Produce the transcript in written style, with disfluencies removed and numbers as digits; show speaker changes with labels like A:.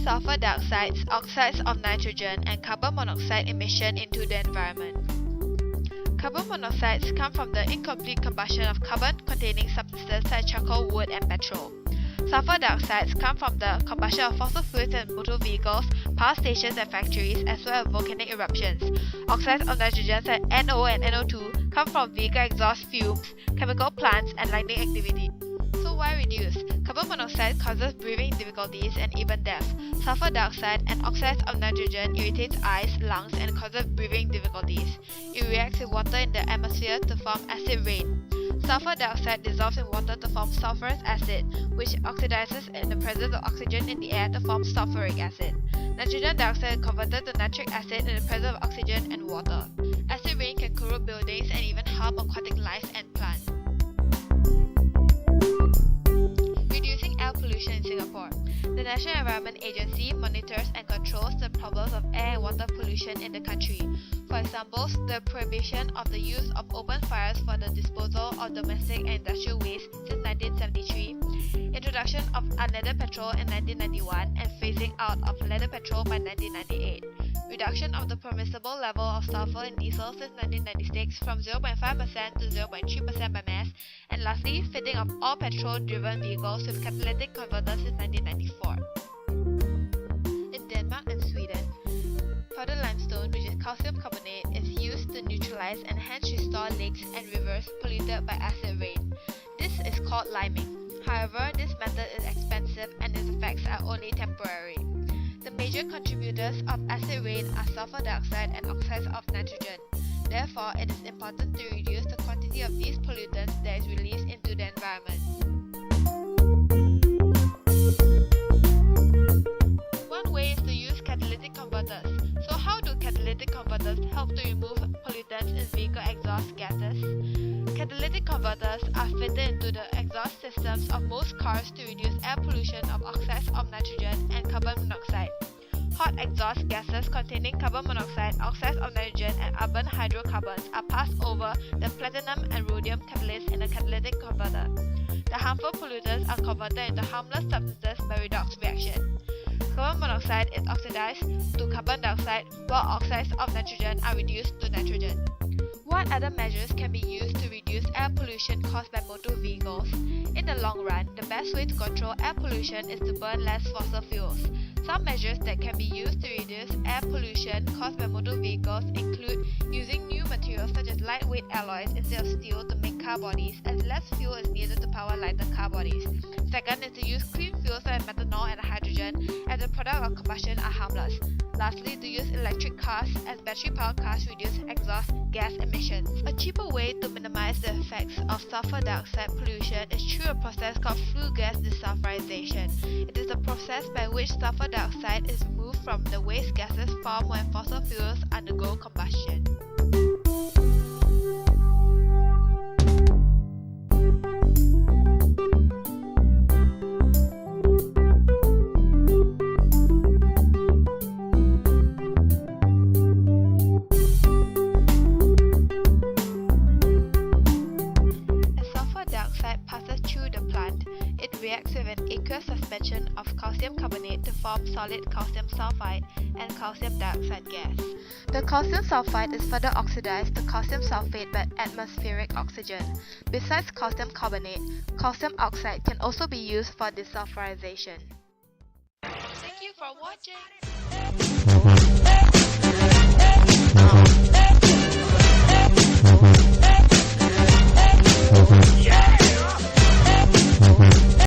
A: sulfur dioxide, oxides of nitrogen, and carbon monoxide emission into the environment. Carbon monoxides come from the incomplete combustion of carbon-containing substances such as charcoal, wood, and petrol. Sulfur dioxides come from the combustion of fossil fuels in motor vehicles, power stations, and factories, as well as volcanic eruptions. Oxides of nitrogen such as NO and NO2 come from vehicle exhaust fumes, chemical plants, and lighting activity. So why reduce? Carbon monoxide causes breathing difficulties and even death. Sulfur dioxide and oxides of nitrogen irritates eyes, lungs, and causes breathing difficulties. It reacts with water in the atmosphere to form acid rain. Sulfur dioxide dissolves in water to form sulfurous acid, which oxidizes in the presence of oxygen in the air to form sulfuric acid. Nitrogen dioxide is converted to nitric acid in the presence of oxygen and water. Acid rain can corrode buildings and even harm aquatic life and plants. Reducing air pollution in Singapore. The National Environment Agency monitors and controls the problems of air and water pollution in the country. For example, the prohibition of the use of open fires for the disposal of domestic and industrial waste since 1973, introduction of unleaded petrol in 1991 and phasing out of leaded petrol by 1998, reduction of the permissible level of sulfur in diesel since 1996 from 0.5% to 0.3% by mass, and lastly, fitting of all petrol-driven vehicles with catalytic converters since 1994. In Denmark and Sweden, powdered limestone, which is calcium carbonate, is used to neutralize and hence restore lakes and rivers polluted by acid rain. This is called liming. However, this method is expensive and its effects are only temporary. The major contributors of acid rain are sulfur dioxide and oxides of nitrogen. Therefore, it is important to reduce the quantity of these pollutants that is released into the environment. One way is to use catalytic converters. So how do catalytic converters help to remove pollutants in vehicle exhaust gases? Catalytic converters are fitted into the exhaust systems of most cars to reduce air pollution of oxides of nitrogen and carbon monoxide. Hot exhaust gases containing carbon monoxide, oxides of nitrogen, and urban hydrocarbons are passed over the platinum and rhodium catalyst in a catalytic converter. The harmful pollutants are converted into harmless substances by redox reaction. Carbon monoxide is oxidized to carbon dioxide, while oxides of nitrogen are reduced to nitrogen. What other measures can be used to reduce air pollution caused by motor vehicles? In the long run, the best way to control air pollution is to burn less fossil fuels. Some measures that can be used to reduce air pollution caused by motor vehicles include using new materials such as lightweight alloys instead of steel to make car bodies, as less fuel is needed to power lighter car bodies. Second is to use clean fuels such as methanol and hydrogen, as the product of combustion are harmless. Lastly, to use electric cars, as battery-powered cars reduce exhaust gas emissions. A cheaper way to minimize the effects of sulfur dioxide pollution is through a process called flue gas desulfurization. It is a process by which sulfur dioxide is removed from the waste gases formed when fossil fuels undergo combustion. Reacts with an aqueous suspension of calcium carbonate to form solid calcium sulfide and calcium dioxide gas. The calcium sulfide is further oxidized to calcium sulfate by atmospheric oxygen. Besides calcium carbonate, calcium oxide can also be used for desulfurization. Thank you for watching!